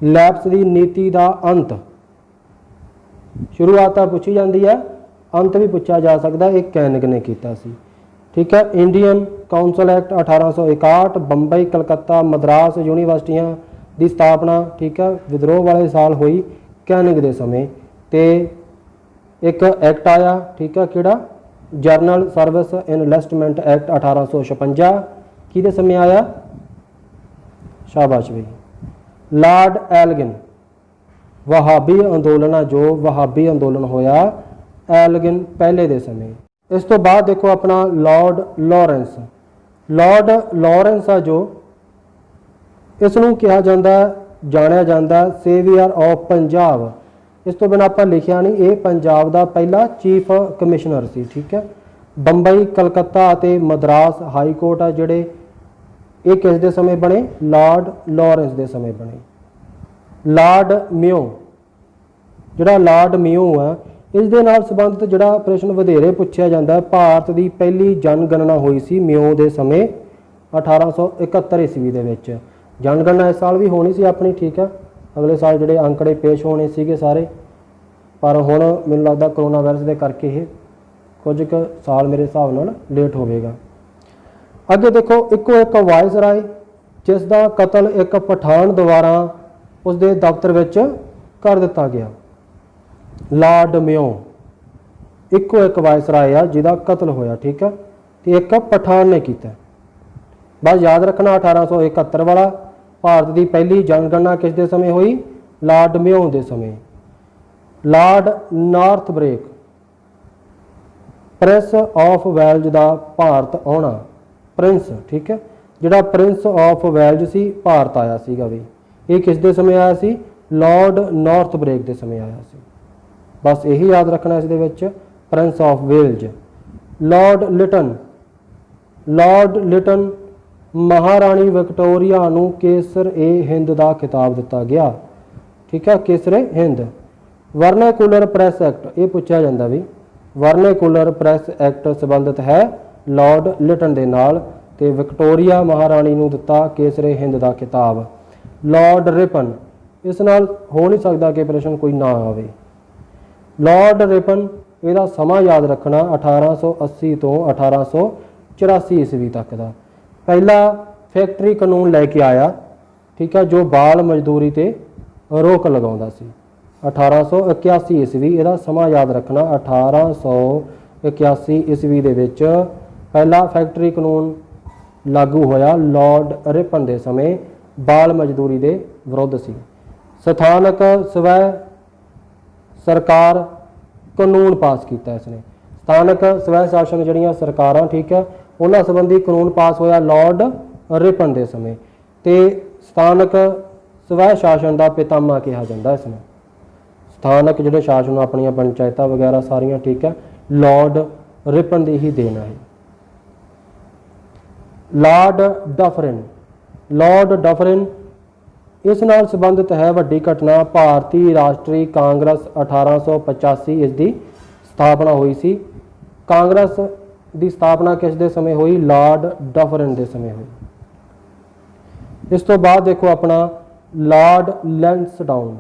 लैप्स की नीति का अंत, शुरुआत पूछी जाती है, अंत भी पूछा जा सकता है, एक कैनिंग ने किया सी, ठीक है। Indian Council Act 1861, Bombay, Calcutta, Madras यूनीवर्सिटियां ਦੀ ਸਥਾਪਨਾ, ठीक है, विद्रोह वाले साल हुई कैनिंग के समय। तो एक एक्ट आया, ठीक है, किहड़ा? जरनल सर्विस इनवैसटमेंट एक्ट 1856 किहदे समय आया? शाबाश भाई, लॉर्ड एल्गिन। वहाबी अंदोलन, जो वहाबी अंदोलन होया एल्गिन पहले दे समय। इस तो बाद देखो अपना लॉर्ड लॉरेंस। लॉर्ड लॉरेंस आ जो, इसनूं कहा जाता, जानिया जाता सेवियर ऑफ पंजाब। इस तो बिना आपां लिखिया नहीं, ये पंजाब का पहला चीफ कमिश्नर सी। ठीक है, बंबई कलकत्ता ते मद्रास हाई कोर्ट आ जिहड़े ये किस दे समय बने? लॉर्ड लॉरेंस के समय बने। लॉर्ड म्यो, जिहड़ा लॉर्ड म्यो है, इस दे नाल संबंधित जिहड़ा प्रश्न वधेरे पुछया जाता है, भारत की पहली जनगणना हुई सी म्यो के समय 1871 ईस्वी दे विच। जनगणना इस साल भी होनी सी अपनी। ठीक है, अगले साल जिहड़े अंकड़े पेश होने सीगे सारे, पर हुण मैनूं लगदा करोना वायरस के करके ये कुछ क साल मेरे हिसाब नाल लेट होवेगा। अगे देखो, इक्को एक वायसराय जिसका कतल एक पठान द्वारा उसके दफ्तर विच कर दिता गया। लॉर्ड म्यो इक्को एक वायसराय आ जिहदा कतल होया। ठीक है, तो एक पठान ने किया। बस याद रखना 1871 वाला। भारत की पहली जनगणना किस दे समय हुई? लॉर्ड म्यो के समय। लॉर्ड नॉर्थब्रेक, प्रिंस ऑफ वेल्ज का भारत आना। प्रिंस, ठीक है, जिहड़ा प्रिंस ऑफ वेल्ज सी भारत आया सीगा भी, ये किस दे समय आया सी? लॉर्ड नॉर्थब्रेक के समय आया सी। बस यही याद रखना इस दे विच, Prince of Wales. Lord Lytton, Lord Lytton महाराणी विक्टोरिया नूं केसर ए हिंद का खिताब दिता गया। ठीक है, केसर ए हिंद। वर्नैकुलर प्रेस एक्ट, ये पूछा जाता भी, वर्नैकुलर प्रेस एक्ट संबंधित है लॉर्ड लिटन दे नाल, ते विक्टोरिया महाराणी नूं दिता केसर ए हिंद का खिताब। लॉर्ड रिपन, इस नाल हो नहीं सकता कि प्रश्न कोई ना आवे। लॉर्ड रिपन, इसका समा याद रखना 1880 तो 1884 ईस्वी तक का पहला फैक्ट्री कानून लैके आया। ठीक है, जो बाल मजदूरी ते रोक लगाउंदा सी। 1881 ईस्वी, इसका समा याद रखना 1881 ईस्वी दे विच पहला फैक्ट्री कानून लागू होया लॉर्ड रिपन के समय, बाल मजदूरी के विरुद्ध सी। स्थानक स्वै सरकार कानून पास किया इसने। स्थानक स्वै शासन जड़ियाँ सरकारां, ठीक है, उन्हां संबंधी कानून पास होया लॉर्ड रिपन के समय। तो स्थानक स्वै शासन का पितामह कहा जाता इसमें। स्थानक जिहड़े शासन अपनियां पंचायतां वगैरह सारियां, ठीक है, लॉर्ड रिपन की ही देना है। लॉर्ड डफरिन, लॉर्ड डफरिन इस नाल संबंधित है वड्डी घटना। भारतीय राष्ट्रीय कांग्रेस 1885 इसकी स्थापना हुई सी। कांग्रेस की स्थापना किस दे समय हुई? लॉर्ड डफरिन के समय हुई। इस तो बाद देखो अपना लॉर्ड लैंसडाउन,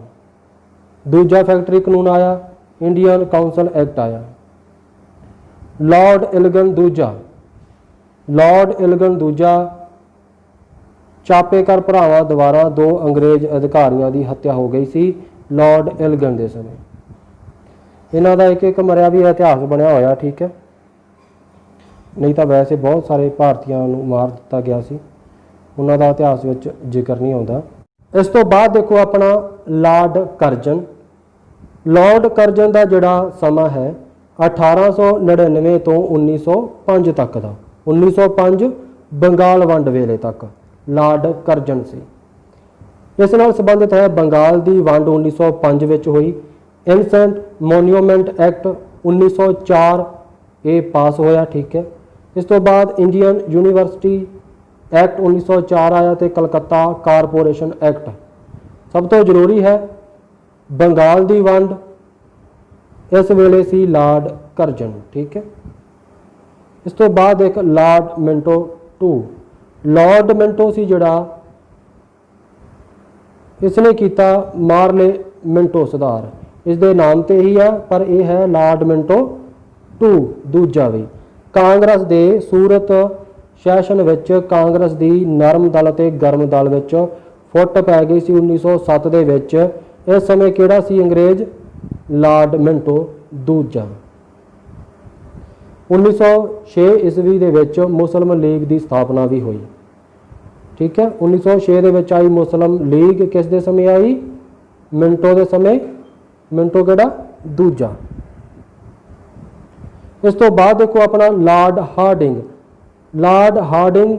दूजा फैक्ट्री कानून आया, इंडियन काउंसिल एक्ट आया। लॉर्ड इलगन दूजा, लॉर्ड इलगन दूजा चापेकर भरावां द्वारा 2 अंग्रेज अधिकारियों की हत्या हो गई सी लॉर्ड इलगन के समय। इन्हों का एक एक मरिया भी इतिहास बनया होया। ठीक है, नहीं तो वैसे बहुत सारे भारतीयों को मार दिता गया सी, उन्हों का इतिहास विच जिक्र नहीं आता। इस तो बाद देखो अपना लॉर्ड करजन। लॉर्ड करजन का जोड़ा समा है 1899 तो 1905 तक का। 1905 बंगाल वंड वेले तक लॉर्ड करजन से। इस नाल संबंधित है बंगाल की वंड 1905 विच हुई। इंसेंट मोन्यूमेंट एक्ट 1904 ये पास होया। ठीक है, इस तो बाद इंडियन यूनीवर्सिटी एक्ट 1904 आया तो कलकत्ता कारपोरेशन एक्ट। सब तो जरूरी है बंगाल की वंड इस वेले सी लॉर्ड करजन। ठीक है, इस तो बाद एक Lord Minto two. Lord Minto सी जिहड़ा इसने किया मारले मिंटो सुधार, इसके नाम ते ही है, पर यह है लॉर्ड मिंटो टू दूजा भी। कांग्रेस दे सूरत सैशन विच कांग्रेस दी नरम दल ते गर्म दल विच फुट पै गई सी 1907 दे विच। इस समय किहड़ा सी अंग्रेज? लॉर्ड मिंटो दूजा। 1906 ईस्वी दे विच मुस्लिम लीग की स्थापना भी हुई। ठीक है, 1906 दे विच आई मुस्लिम लीग, किस दे समय आई? मिंटो के समय। मिंटो किहड़ा? दूजा। इस तो बाद देखो अपना Lord Hardinge. Lord Hardinge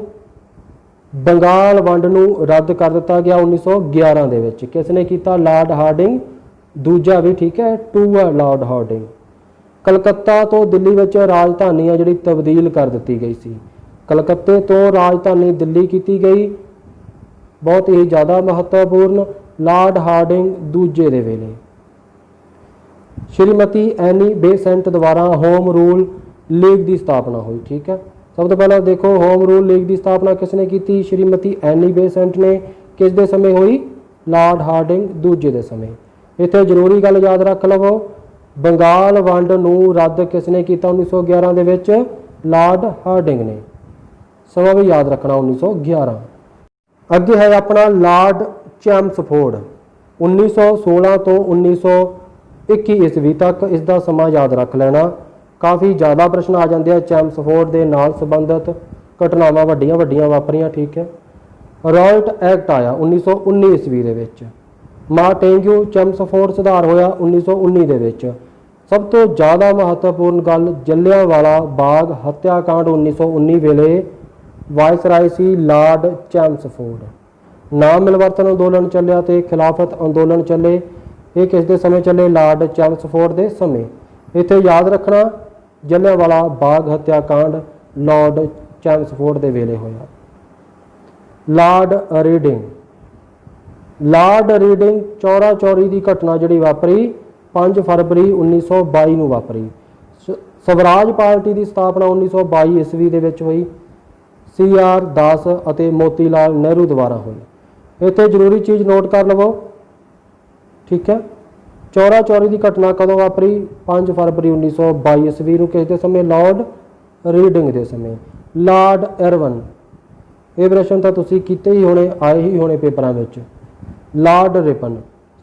Bengal वंड नूं रद्द कर दिता गया 1911 दे विच। किसने किया? लॉर्ड हार्डिंग दूजा भी ठीक है टू है लॉर्ड हार्डिंग। कलकत्ता तो दिल्ली विच राजधानी है जिहड़ी तब्दील कर दी गई सी, कलकत्ते तो राजधानी दिल्ली की गई, बहुत ही ज़्यादा महत्वपूर्ण। लॉर्ड हार्डिंग दूजे दे वेले। श्रीमती एनी बेसेंट द्वारा होम रूल लीग की स्थापना हुई, ठीक है। सब तो पहला देखो होम रूल लीग की स्थापना किसने की? श्रीमती एनी बेसेंट ने। किस दे समय हुई? लॉर्ड हार्डिंग दूजे दे समय। इत्थे जरूरी गल याद रख लवो, बंगाल वंड नूं रद्द किसने किया 1911 दे विच? लॉर्ड हार्डिंग ने। समा भी याद रखना 1911। अगे है अपना लॉर्ड चैम्सफोर्ड 1916 तो 1921 ईस्वी तक, इसका समा याद रख लेना। काफ़ी ज़्यादा प्रश्न आ जाते हैं चैम्सफोर्ड के नाल संबंधित घटनावां वड्डियां वड्डियां वापरियां, ठीक है। रॉयल्ट एक्ट आया 1919 ईस्वी दे विच। मार्टेंग्यू चैम्सफोर्ड सुधार होया 1919 दे विच। सब तो ज़्यादा महत्वपूर्ण गल जलियांवाला बाग हत्याकांड 1919 वेले वायसराय सी लॉर्ड चैम्सफोर्ड। नाम मिलवर्तन अंदोलन चलिया तो खिलाफत अंदोलन चले, ये किस दे समय चले? लॉर्ड चैम्सफोर्ड के समय। इत्थे याद रखना जलियांवाला बाग हत्याकांड लॉर्ड चैम्सफोर्ड के वेले होया। Lord reading. Lord reading Chaura Chauri की घटना जी वापरी 5 फरवरी 1922 नूं वापरी। स्वराज पार्टी की स्थापना 1922 ईस्वी दे विच हुई। CR दास अते मोतीलाल नेहरू द्वारा हुई। इत्थे जरूरी चीज़ नोट कर लवो, ठीक है। चौरा चौरी की घटना कदों वापरी? 5 फरवरी 1922 ईस्वी नूं। किस दे समय? लॉर्ड रीडिंग के समय। लॉर्ड इरविन, ये प्रश्न तो तुसीं कीते ही होने, आए ही होने पेपरां विच। Lord Ripon.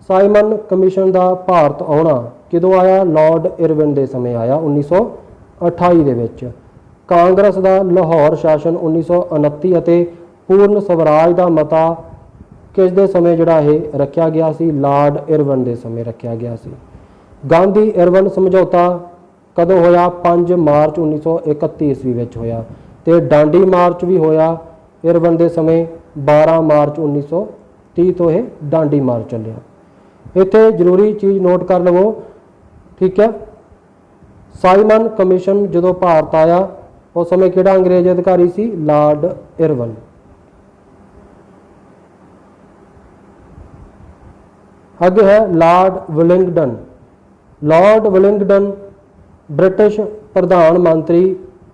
साइमन कमीशन का भारत आउणा कदों आया? लॉर्ड इरविन के समय आया 1928 दे विच। कांग्रेस का लाहौर शासन 1929 अते पूर्ण स्वराज का मता किस दे समय जिहड़ा ये रखा गया सी? लॉर्ड इरविन के समय रखा गया सी। गांधी इरविन समझौता कदों होया? 5 मार्च 1931 ईस्वी विच होया। ते डांडी मार्च भी होया इरविन के समय 12 मार्च 1930 तो यह डांडी मार्च चलिया। इत्थे जरूरी चीज़ नोट कर लवो, ठीक है। साइमन कमीशन जो भारत आया उस समय किहड़ा अंग्रेज अधिकारी सी? Lord Irwin. अगे है Lord Willingdon. Lord Willingdon British प्रधानमंत्री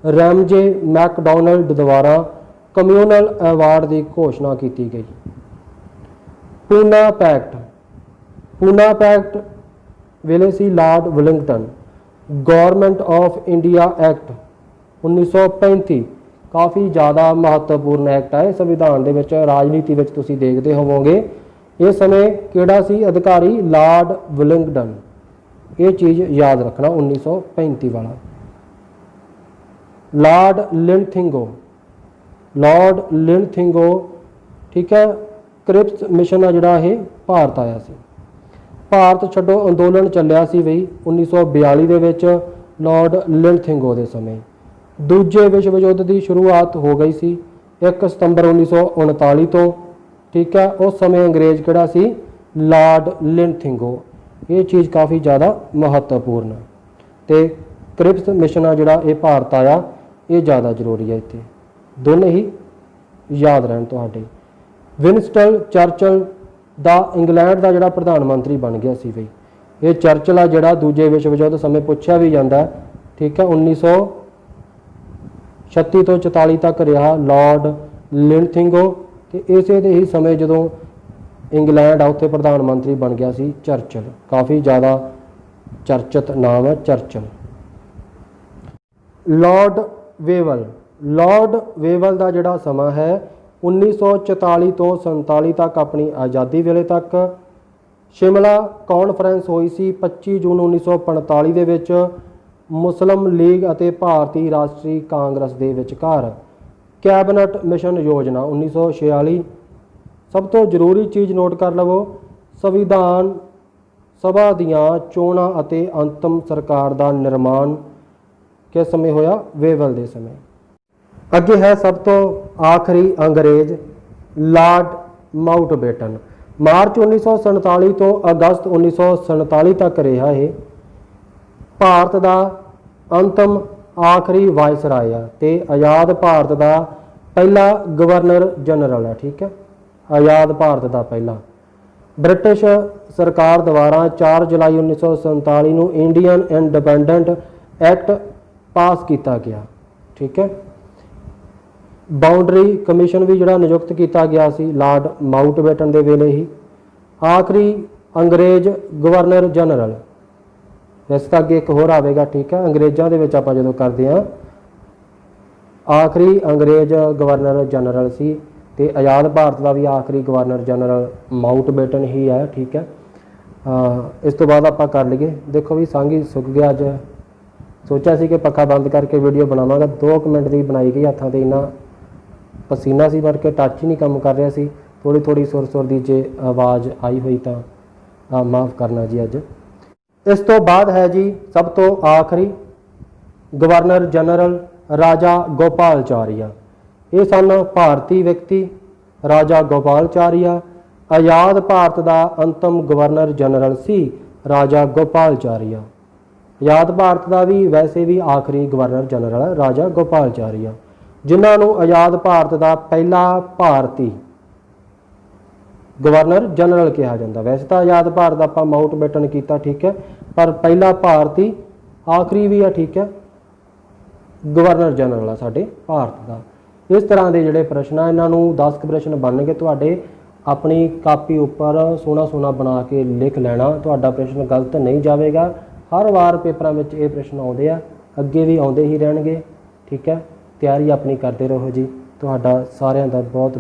रैमजे मैकडॉनल्ड द्वारा कम्यूनल अवार्ड की घोषणा की गई। पूना पैक्ट। पूना पैक्ट वेले सी Lord Willingdon. Government of India Act 1935 काफ़ी ज़्यादा महत्वपूर्ण एक्ट है संविधान दे विच, राजनीति विच तुसीं देखते होवोगे। इस समय किहड़ा सी अधिकारी? Lord Willingdon. ये चीज़ याद रखना 1935 वाला। लॉर्ड लिंथिंगो। लॉर्ड लिंथिंगो, ठीक है। क्रिप्स मिशन आ जिहड़ा ये भारत आया सी। भारत छड्डो अंदोलन चलिया सी बई 1942 दे विच लॉर्ड लिंथिंगो के समय। दूजे विश्व युद्ध की शुरुआत हो गई सी 1 सितंबर 1939 तो, ठीक है। उस समय अंग्रेज किहड़ा सी? लॉर्ड लिंथिंगो। ये चीज़ काफ़ी ज़्यादा महत्वपूर्ण है। तो क्रिप्स मिशन आ जिहड़ा ये भारत आया, ये ज़्यादा जरूरी है। इत्थे दोनों ही याद रहन तुहाडे। विंस्टन चर्चिल दा इंग्लैंड का जिहड़ा प्रधानमंत्री बन गया सी बई। ये चर्चिल आ जिहड़ा दूजे विश्व युद्ध समय पूछा भी जाता है, ठीक है। 1936 तो 44 तक रहा लॉर्ड लिंथिंगो। तो इसे दे ही समय जदों इंग्लैंड आ उत्थे प्रधानमंत्री बन गया सी चर्चिल। काफ़ी ज़्यादा चर्चित नाम है Churchill. Lord Wavell. Lord Wavell का जिहड़ा समा है 1944 तो 47 तक अपनी आज़ादी वेले तक। शिमला कॉन्फ्रेंस हुई सी 25 जून 1945 दे विच मुस्लिम लीग अते भारती राष्ट्रीय कांग्रेस दे विचकार। कैबिनेट मिशन योजना 1946। सब तो जरूरी चीज़ नोट कर लवो, संविधान सभा दियां चोणां अते अंतिम सरकार का निर्माण किस समय होया? वेवल के समय। अगे है सब तो आखिरी अंग्रेज लॉर्ड माउंटबेटन। ਮਾਰਚ 1947 ਤੋਂ ਅਗਸਤ 1947 ਤੱਕ ਰਿਹਾ ਇਹ ਭਾਰਤ ਦਾ ਅੰਤਮ ਆਖਰੀ ਵਾਇਸਰਾਏ ਆ ਤੇ ਆਜ਼ਾਦ ਭਾਰਤ ਦਾ ਪਹਿਲਾ ਗਵਰਨਰ ਜਨਰਲ ਹੈ। ਠੀਕ ਹੈ, ਆਜ਼ਾਦ ਭਾਰਤ ਦਾ ਪਹਿਲਾ। ਬ੍ਰਿਟਿਸ਼ ਸਰਕਾਰ ਦੁਆਰਾ 4 ਜੁਲਾਈ 1947 ਨੂੰ ਇੰਡੀਅਨ ਇੰਡੀਪੈਂਡੈਂਟ ਐਕਟ ਪਾਸ ਕੀਤਾ ਗਿਆ। ਠੀਕ ਹੈ, ਬਾਉਂਡਰੀ ਕਮਿਸ਼ਨ ਵੀ ਜਿਹੜਾ ਨਿਯੁਕਤ ਕੀਤਾ ਗਿਆ ਸੀ ਲਾਰਡ ਮਾਊਂਟਬੈਟਨ ਦੇ ਵੇਲੇ ਹੀ। ਆਖਰੀ ਅੰਗਰੇਜ਼ ਗਵਰਨਰ ਜਨਰਲ, ਇਸ ਤੋਂ ਅੱਗੇ ਇੱਕ ਹੋਰ ਆਵੇਗਾ। ਠੀਕ ਹੈ, ਅੰਗਰੇਜ਼ਾਂ ਦੇ ਵਿੱਚ ਆਪਾਂ ਜਦੋਂ ਕਰਦੇ ਹਾਂ ਆਖਰੀ ਅੰਗਰੇਜ਼ ਗਵਰਨਰ ਜਨਰਲ ਸੀ ਤੇ ਆਜ਼ਾਦ ਭਾਰਤ ਦਾ ਵੀ ਆਖਰੀ ਗਵਰਨਰ ਜਨਰਲ ਮਾਊਂਟਬੈਟਨ ਹੀ ਹੈ। ਠੀਕ ਹੈ, ਇਸ ਤੋਂ ਬਾਅਦ ਆਪਾਂ ਕਰ ਲਈਏ। ਦੇਖੋ ਵੀ ਸੰਗ ਹੀ ਸੁੱਕ ਗਿਆ। ਅੱਜ ਸੋਚਿਆ ਸੀ ਕਿ ਪੱਖਾ ਬੰਦ ਕਰਕੇ ਵੀਡੀਓ ਬਣਾਵਾਂਗਾ, 2 ਮਿੰਟ ਦੀ ਬਣਾਈ ਗਈ। ਹੱਥਾਂ 'ਤੇ ਇੰਨਾ ਪਸੀਨਾ ਸੀ ਭਰ ਕੇ ਟੱਚ ਹੀ ਨਹੀਂ ਕੰਮ ਕਰ ਰਿਹਾ ਸੀ। ਥੋੜੀ ਸੁਰ ਦੀ ਜੇ ਆਵਾਜ਼ ਆਈ ਹੋਈ ਤਾਂ ਮਾफ़ ਕਰਨਾ ਜੀ। ਅੱਜ ਇਸ ਤੋਂ ਬਾਅਦ ਹੈ ਜੀ ਸਭ ਤੋਂ ਆਖਰੀ ਗਵਰਨਰ ਜਨਰਲ ਰਾਜਾ ਗੋਪਾਲਚਾਰੀਆ। ਇਹ ਸਨ ਭਾਰਤੀ ਵਿਅਕਤੀ ਰਾਜਾ ਗੋਪਾਲਚਾਰੀਆ। ਆਜ਼ਾਦ ਭਾਰਤ ਦਾ ਅੰਤਮ ਗਵਰਨਰ ਜਨਰਲ ਸੀ ਰਾਜਾ ਗੋਪਾਲਚਾਰੀਆ। ਆਜ਼ਾਦ ਭਾਰਤ ਦਾ ਵੀ ਵੈਸੇ ਵੀ ਆਖਰੀ ਗਵਰਨਰ ਜਨਰਲ ਹੈ ਰਾਜਾ ਗੋਪਾਲਚਾਰੀਆ, ਜਿਨ੍ਹਾਂ ਨੂੰ ਆਜ਼ਾਦ ਭਾਰਤ ਦਾ ਪਹਿਲਾ ਭਾਰਤੀ ਗਵਰਨਰ ਜਨਰਲ ਕਿਹਾ ਜਾਂਦਾ। ਵੈਸੇ ਤਾਂ ਆਜ਼ਾਦ ਭਾਰਤ ਦਾ ਆਪਾਂ ਮਾਊਂਟਬੈਟਨ ਕੀਤਾ, ਠੀਕ ਹੈ, ਪਰ ਪਹਿਲਾ ਭਾਰਤੀ ਆਖਰੀ ਵੀ ਆ। ਠੀਕ ਹੈ, ਗਵਰਨਰ ਜਨਰਲ ਆ ਸਾਡੇ ਭਾਰਤ ਦਾ। ਇਸ ਤਰ੍ਹਾਂ ਦੇ ਜਿਹੜੇ ਪ੍ਰਸ਼ਨ ਆ ਇਹਨਾਂ ਨੂੰ 10 ਪ੍ਰਸ਼ਨ ਬਣਨਗੇ ਤੁਹਾਡੇ। ਆਪਣੀ ਕਾਪੀ ਉੱਪਰ ਸੋਹਣਾ ਬਣਾ ਕੇ ਲਿਖ ਲੈਣਾ, ਤੁਹਾਡਾ ਪ੍ਰਸ਼ਨ ਗਲਤ ਨਹੀਂ ਜਾਵੇਗਾ। ਹਰ ਵਾਰ ਪੇਪਰਾਂ ਵਿੱਚ ਇਹ ਪ੍ਰਸ਼ਨ ਆਉਂਦੇ ਆ, ਅੱਗੇ ਵੀ ਆਉਂਦੇ ਹੀ ਰਹਿਣਗੇ। ਠੀਕ ਹੈ, ਤਿਆਰੀ ਆਪਣੀ ਕਰਦੇ ਰਹੋ ਜੀ। ਤੁਹਾਡਾ ਸਾਰਿਆਂ ਦਾ ਬਹੁਤ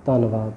ਧੰਨਵਾਦ।